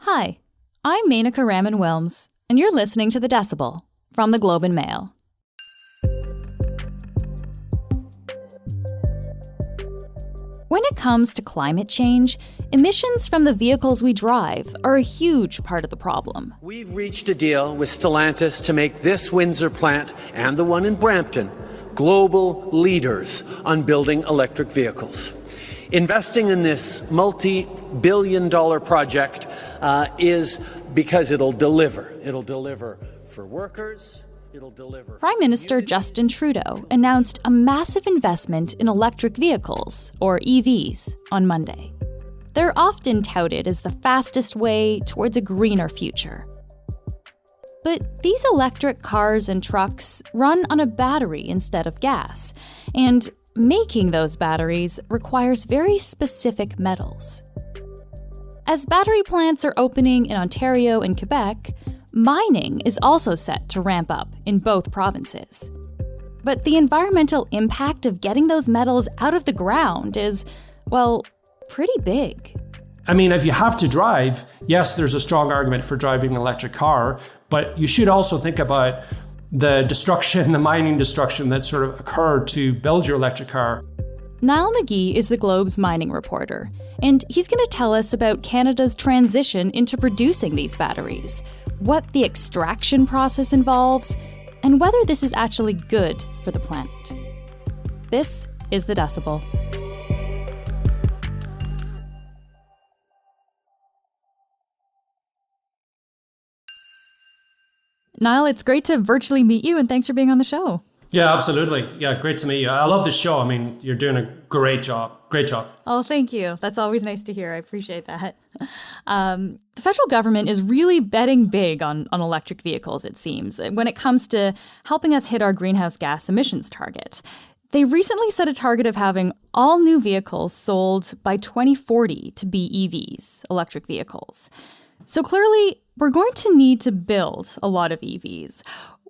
Hi, I'm Menaka Raman-Wilms, and you're listening to The Decibel from the Globe and Mail. When it comes to climate change, emissions from the vehicles we drive are a huge part of the problem. We've reached a deal with Stellantis to make this Windsor plant and the one in Brampton global leaders on building electric vehicles. Investing in this multi-billion-dollar project is because it'll deliver. It'll deliver for workers. It'll deliver. Prime Minister Justin Trudeau announced a massive investment in electric vehicles, or EVs, on Monday. They're often touted as the fastest way towards a greener future. But these electric cars and trucks run on a battery instead of gas, and making those batteries requires very specific metals. As battery plants are opening in Ontario and Quebec, mining is also set to ramp up in both provinces. But the environmental impact of getting those metals out of the ground is, well, pretty big. I mean, if you have to drive, yes, there's a strong argument for driving an electric car, but you should also think about the destruction, the mining destruction that sort of occurred to build your electric car. Niall McGee is the Globe's mining reporter, and he's going to tell us about Canada's transition into producing these batteries, what the extraction process involves, and whether this is actually good for the planet. This is The Decibel. Niall, it's great to virtually meet you, and thanks for being on the show. Yeah, absolutely. Yeah, great to meet you. I love this show. I mean, you're doing a great job. Great job. Oh, thank you. That's always nice to hear. I appreciate that. The federal government is really betting big on electric vehicles, it seems, when it comes to helping us hit our greenhouse gas emissions target. They recently set a target of having all new vehicles sold by 2040 to be EVs, electric vehicles. So clearly, we're going to need to build a lot of EVs.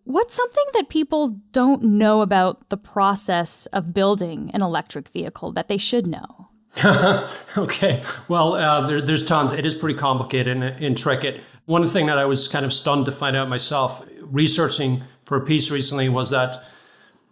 What's something that people don't know about the process of building an electric vehicle that they should know? Okay. Well, there's tons. It is pretty complicated and intricate. One thing that I was kind of stunned to find out myself, researching for a piece recently, was that,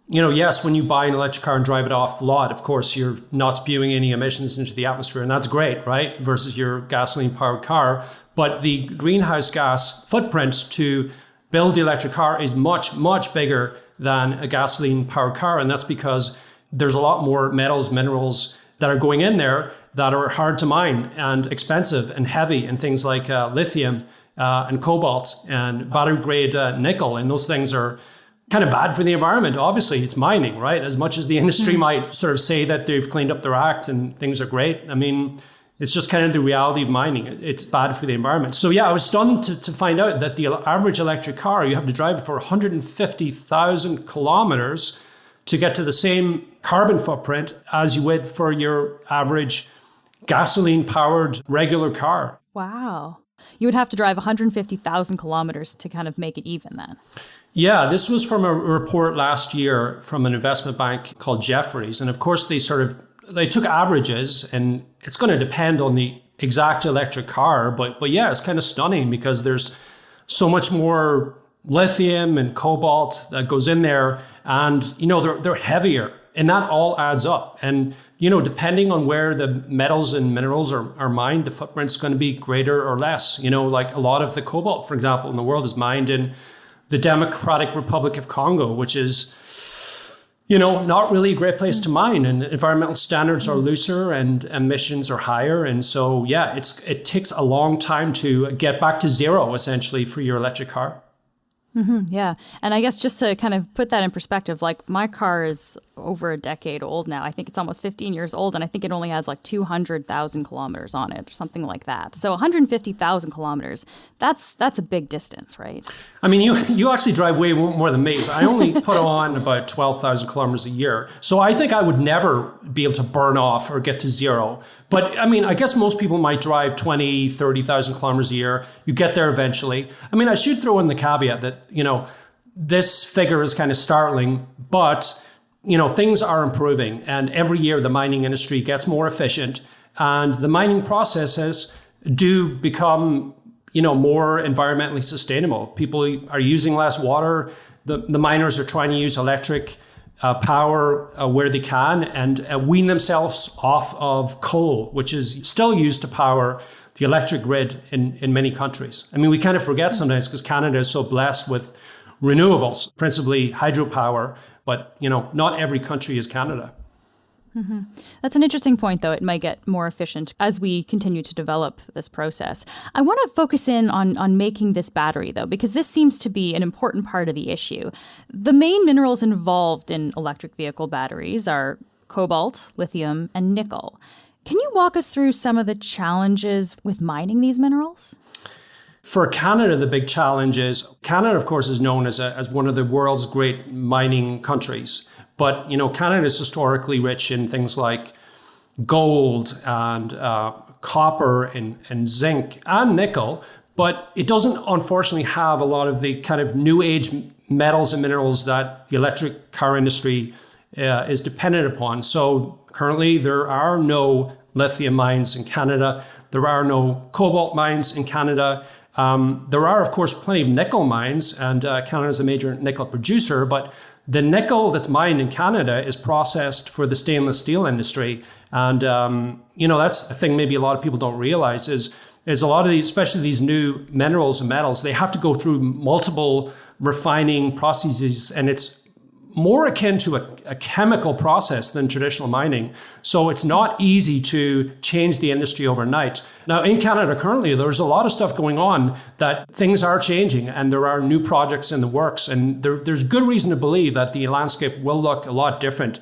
yes, when you buy an electric car and drive it off the lot, of course, you're not spewing any emissions into the atmosphere, and that's great, right? Versus your gasoline-powered car. But the greenhouse gas footprint to build the electric car is much, much bigger than a gasoline-powered car, and that's because there's a lot more metals, minerals that are going in there that are hard to mine and expensive and heavy, and things like lithium and cobalt and battery-grade nickel, and those things are kind of bad for the environment. Obviously, it's mining, right? As much as the industry might sort of say that they've cleaned up their act and things are great, I mean, it's just kind of the reality of mining. It's bad for the environment. So yeah, I was stunned to find out that the average electric car, you have to drive for 150,000 kilometers to get to the same carbon footprint as you would for your average gasoline-powered regular car. Wow. You would have to drive 150,000 kilometers to kind of make it even then. Yeah, this was from a report last year from an investment bank called Jefferies. And of course, they took averages, and it's going to depend on the exact electric car. But yeah, it's kind of stunning because there's so much more lithium and cobalt that goes in there, and they're heavier, and that all adds up. And depending on where the metals and minerals are mined, the footprint's going to be greater or less. Like a lot of the cobalt, for example, in the world is mined in the Democratic Republic of Congo, which is not really a great place to mine, and environmental standards are looser and emissions are higher. And so, yeah, it takes a long time to get back to zero, essentially, for your electric car. Mm-hmm, yeah. And I guess just to kind of put that in perspective, like my car is over a decade old now. I think it's almost 15 years old, and I think it only has like 200,000 kilometers on it or something like that. So 150,000 kilometers, that's a big distance, right? I mean, you actually drive way more than me. So I only put on about 12,000 kilometers a year. So I think I would never be able to burn off or get to zero. But I mean, I guess most people might drive 20, 30,000 kilometers a year. You get there eventually. I mean, I should throw in the caveat that, this figure is kind of startling, but, things are improving. And every year the mining industry gets more efficient, and the mining processes do become more environmentally sustainable. People are using less water. The miners are trying to use electric power where they can and wean themselves off of coal, which is still used to power the electric grid in many countries. I mean, we kind of forget sometimes because Canada is so blessed with renewables, principally hydropower, but not every country is Canada. Mm-hmm. That's an interesting point, though. It might get more efficient as we continue to develop this process. I want to focus in on making this battery, though, because this seems to be an important part of the issue. The main minerals involved in electric vehicle batteries are cobalt, lithium, and nickel. Can you walk us through some of the challenges with mining these minerals? For Canada, the big challenge is Canada, of course, is known as one of the world's great mining countries. But, Canada is historically rich in things like gold and copper and zinc and nickel. But it doesn't, unfortunately, have a lot of the kind of new age metals and minerals that the electric car industry is dependent upon. So currently, there are no lithium mines in Canada. There are no cobalt mines in Canada. There are, of course, plenty of nickel mines, and Canada is a major nickel producer, but the nickel that's mined in Canada is processed for the stainless steel industry. And, that's a thing maybe a lot of people don't realize is a lot of these, especially these new minerals and metals, they have to go through multiple refining processes, and it's more akin to a chemical process than traditional mining. So it's not easy to change the industry overnight. Now, in Canada currently, there's a lot of stuff going on that things are changing and there are new projects in the works. And there's good reason to believe that the landscape will look a lot different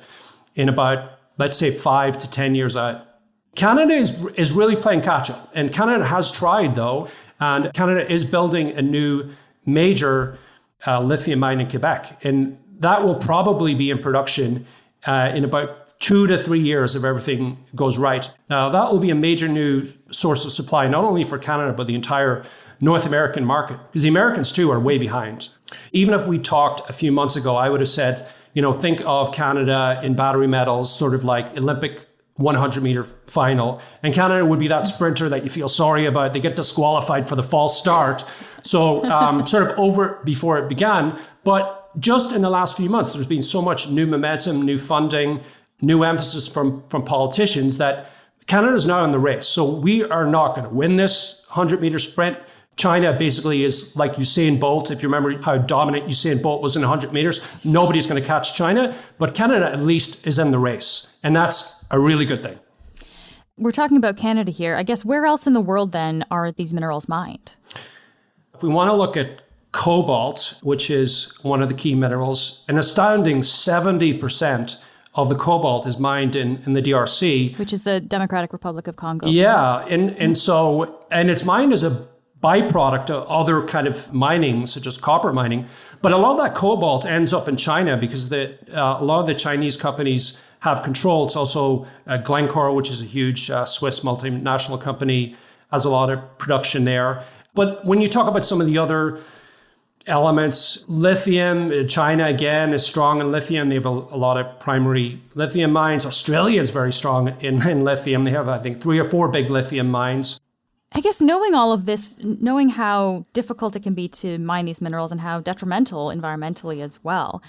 in about, let's say, 5 to 10 years out. Canada is really playing catch up. And Canada has tried, though, and Canada is building a new major lithium mine in Quebec. And that will probably be in production in about 2 to 3 years if everything goes right. That will be a major new source of supply, not only for Canada, but the entire North American market, because the Americans too are way behind. Even if we talked a few months ago, I would have said, think of Canada in battery metals, sort of like Olympic 100-meter final. And Canada would be that sprinter that you feel sorry about. They get disqualified for the false start. So sort of over before it began. But just in the last few months, there's been so much new momentum, new funding, new emphasis from politicians that Canada is now in the race. So we are not going to win this 100-meter sprint. China basically is like Usain Bolt. If you remember how dominant Usain Bolt was in 100 meters, nobody's going to catch China. But Canada at least is in the race. And that's a really good thing. We're talking about Canada here. I guess where else in the world then are these minerals mined? If we want to look at cobalt, which is one of the key minerals, an astounding 70% of the cobalt is mined in the DRC. Which is the Democratic Republic of Congo. Yeah, and it's mined as a byproduct of other kind of mining, such as copper mining. But a lot of that cobalt ends up in China because a lot of the Chinese companies have control. It's also Glencore, which is a huge Swiss multinational company, has a lot of production there. But when you talk about some of the other elements, lithium, China again is strong in lithium. They have a lot of primary lithium mines. Australia is very strong in lithium. They have, I think, 3 or 4 big lithium mines. I guess knowing all of this, knowing how difficult it can be to mine these minerals and how detrimental environmentally as well,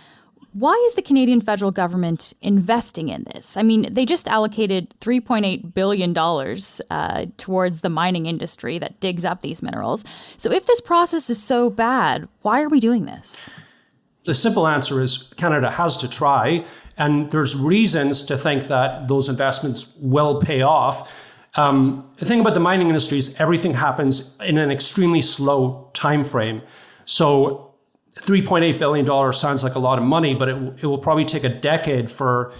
why is the Canadian federal government investing in this? I mean, they just allocated $3.8 billion towards the mining industry that digs up these minerals. So if this process is so bad, why are we doing this? The simple answer is Canada has to try, and there's reasons to think that those investments will pay off. The thing about the mining industry is everything happens in an extremely slow time frame. So $3.8 billion sounds like a lot of money, but it will probably take a decade for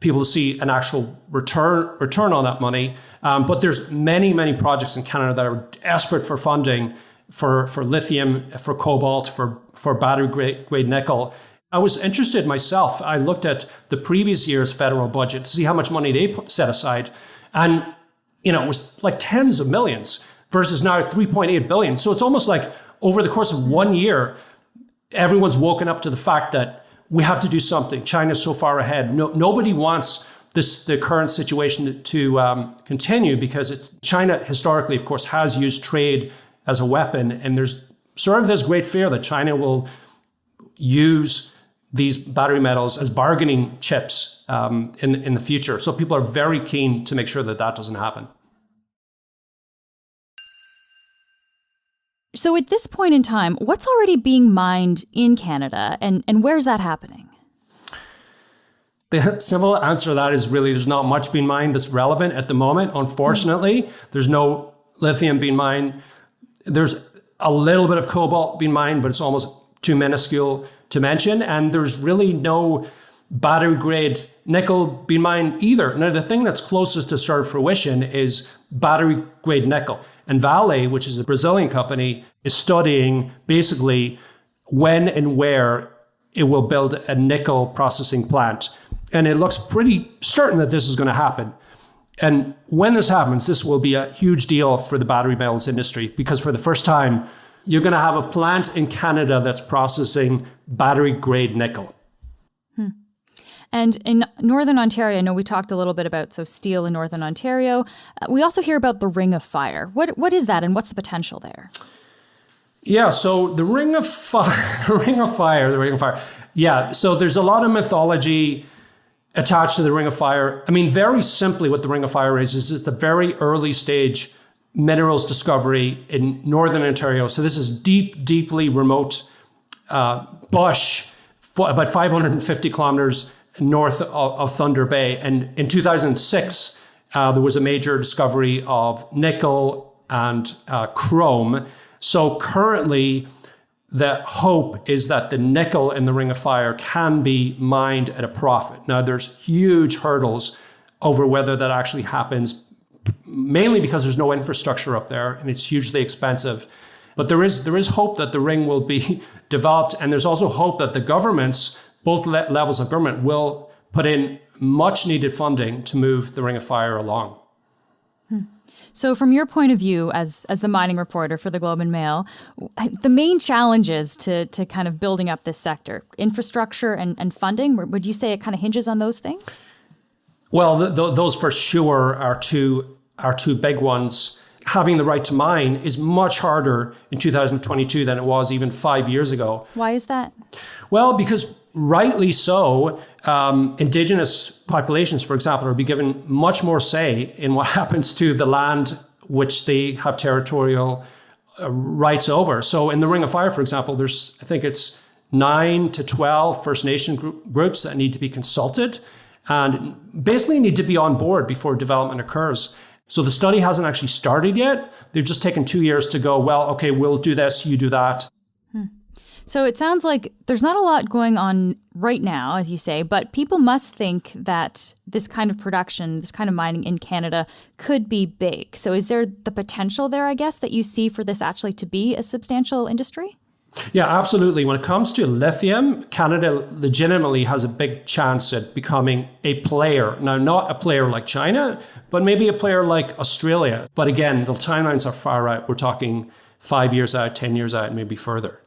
people to see an actual return on that money. But there's many, many projects in Canada that are desperate for funding for lithium, for cobalt, for battery grade nickel. I was interested myself. I looked at the previous year's federal budget to see how much money they set aside. And, it was like tens of millions versus now 3.8 billion. So it's almost like over the course of 1 year, everyone's woken up to the fact that we have to do something. China's so far ahead. Nobody wants the current situation to continue because China historically, of course, has used trade as a weapon. And there's sort of this great fear that China will use these battery metals as bargaining chips in the future. So people are very keen to make sure that that doesn't happen. So at this point in time, what's already being mined in Canada and where's that happening? The simple answer to that is really there's not much being mined that's relevant at the moment. Unfortunately, there's no lithium being mined. There's a little bit of cobalt being mined, but it's almost too minuscule to mention. And there's really no battery grade nickel being mined either. Now, the thing that's closest to start fruition is battery grade nickel. And Vale, which is a Brazilian company, is studying basically when and where it will build a nickel processing plant. And it looks pretty certain that this is going to happen. And when this happens, this will be a huge deal for the battery metals industry, because for the first time, you're going to have a plant in Canada that's processing battery grade nickel. And in Northern Ontario, I know we talked a little bit about steel in Northern Ontario. We also hear about the Ring of Fire. What is that and what's the potential there? Yeah, so the Ring of Fire. Yeah, so there's a lot of mythology attached to the Ring of Fire. I mean, very simply what the Ring of Fire is it's a very early stage minerals discovery in Northern Ontario. So this is deeply remote bush, about 550 kilometers north of Thunder Bay. And in 2006, there was a major discovery of nickel and chrome. So currently, the hope is that the nickel in the Ring of Fire can be mined at a profit. Now, there's huge hurdles over whether that actually happens, mainly because there's no infrastructure up there and it's hugely expensive. But there is hope that the ring will be developed. And there's also hope that the governments, both levels of government, will put in much needed funding to move the Ring of Fire along. So from your point of view as the mining reporter for the Globe and Mail, the main challenges to kind of building up this sector, infrastructure and funding, would you say it kind of hinges on those things? Well, those for sure are two big ones. Having the right to mine is much harder in 2022 than it was even 5 years ago. Why is that? Well, because rightly so, indigenous populations, for example, are being given much more say in what happens to the land which they have territorial rights over. So in the Ring of Fire, for example, there's, I think it's 9 to 12 First Nation groups that need to be consulted and basically need to be on board before development occurs. So the study hasn't actually started yet. They've just taken 2 years to go, well, okay, we'll do this, you do that. So it sounds like there's not a lot going on right now, as you say, but people must think that this kind of production, this kind of mining in Canada could be big. So is there the potential there, I guess, that you see for this actually to be a substantial industry? Yeah, absolutely. When it comes to lithium, Canada legitimately has a big chance at becoming a player. Now, not a player like China, but maybe a player like Australia. But again, the timelines are far out. We're talking 5 years out, 10 years out, maybe further.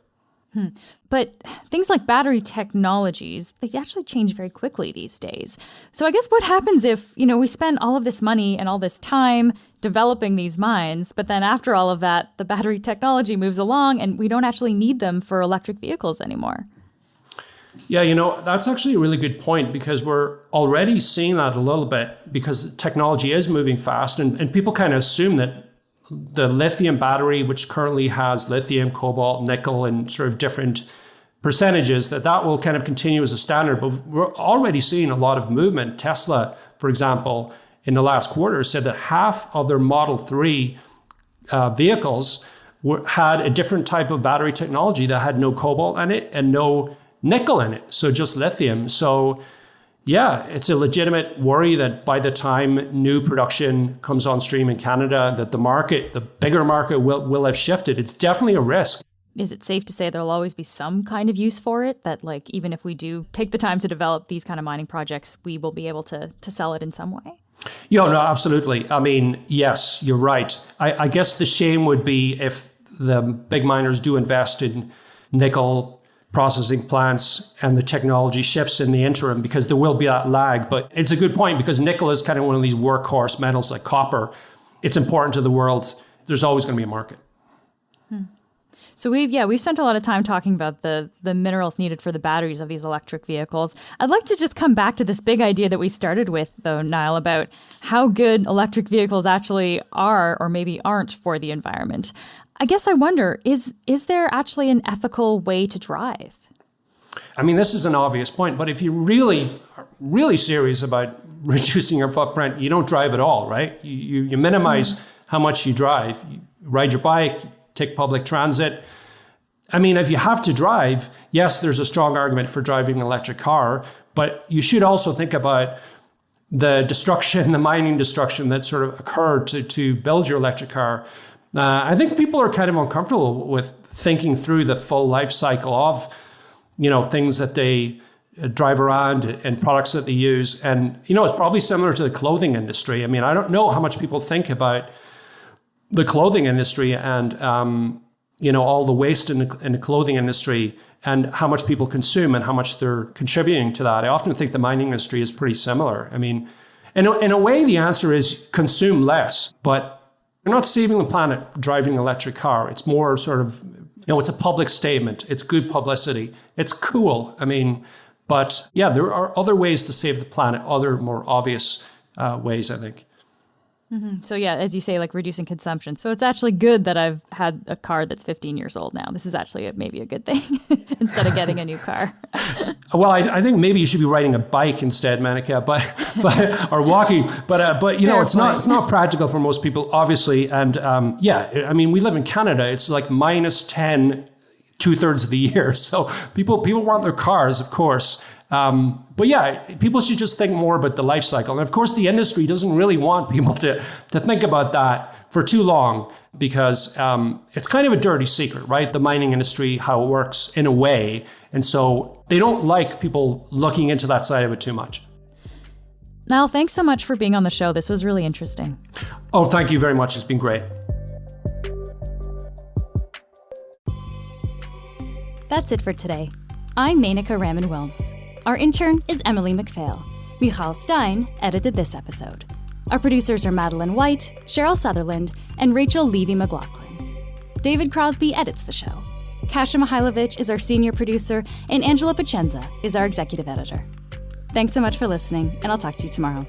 But things like battery technologies, they actually change very quickly these days. So I guess what happens if, we spend all of this money and all this time developing these mines, but then after all of that, the battery technology moves along and we don't actually need them for electric vehicles anymore? Yeah, that's actually a really good point, because we're already seeing that a little bit because technology is moving fast and people kind of assume that the lithium battery, which currently has lithium, cobalt, nickel, and sort of different percentages, that will kind of continue as a standard. But we're already seeing a lot of movement. Tesla, for example, in the last quarter said that half of their Model 3 vehicles had a different type of battery technology that had no cobalt in it and no nickel in it. So just lithium. So yeah, it's a legitimate worry that by the time new production comes on stream in Canada, that the bigger market will have shifted. It's definitely a risk. Is it safe to say there'll always be some kind of use for it, that even if we do take the time to develop these kind of mining projects, we will be able to sell it in some way? Yeah, no, absolutely. I mean, yes, you're right. I guess the shame would be if the big miners do invest in nickel processing plants and the technology shifts in the interim, because there will be that lag. But it's a good point, because nickel is kind of one of these workhorse metals like copper. It's important to the world. There's always going to be a market. So we've spent a lot of time talking about the minerals needed for the batteries of these electric vehicles. I'd like to just come back to this big idea that we started with, though, Niall, about how good electric vehicles actually are or maybe aren't for the environment. I guess I wonder, is there actually an ethical way to drive? I mean, this is an obvious point, but if you're really serious about reducing your footprint, you don't drive at all, right? You minimize how much you drive. You ride your bike, take public transit. I mean, if you have to drive, yes, there's a strong argument for driving an electric car, but you should also think about the destruction, the mining destruction that sort of occurred to build your electric car. I think people are kind of uncomfortable with thinking through the full life cycle of, things that they drive around and products that they use. And, it's probably similar to the clothing industry. I mean, I don't know how much people think about the clothing industry and, all the waste in the clothing industry and how much people consume and how much they're contributing to that. I often think the mining industry is pretty similar. I mean, in a way, the answer is consume less, but you're not saving the planet driving an electric car. It's more sort of, it's a public statement. It's good publicity. It's cool. I mean, but yeah, there are other ways to save the planet, other more obvious ways, I think. Mm-hmm. So yeah, as you say, like reducing consumption. So it's actually good that I've had a car that's 15 years old now. This is actually maybe a good thing instead of getting a new car. Well, I think maybe you should be riding a bike instead, Manika, but or walking. But it's not practical for most people, obviously. And I mean, we live in Canada. It's like -10 2/3 of the year. So people want their cars, of course. But yeah, people should just think more about the life cycle. And of course, the industry doesn't really want people to think about that for too long because it's kind of a dirty secret, right? The mining industry, how it works in a way. And so they don't like people looking into that side of it too much. Niall, thanks so much for being on the show. This was really interesting. Oh, thank you very much. It's been great. That's it for today. I'm Manika Raman-Wilms. Our intern is Emily McPhail. Michal Stein edited this episode. Our producers are Madeline White, Cheryl Sutherland, and Rachel Levy-McLaughlin. David Crosby edits the show. Kasia Mihailovich is our senior producer, and Angela Pacenza is our executive editor. Thanks so much for listening, and I'll talk to you tomorrow.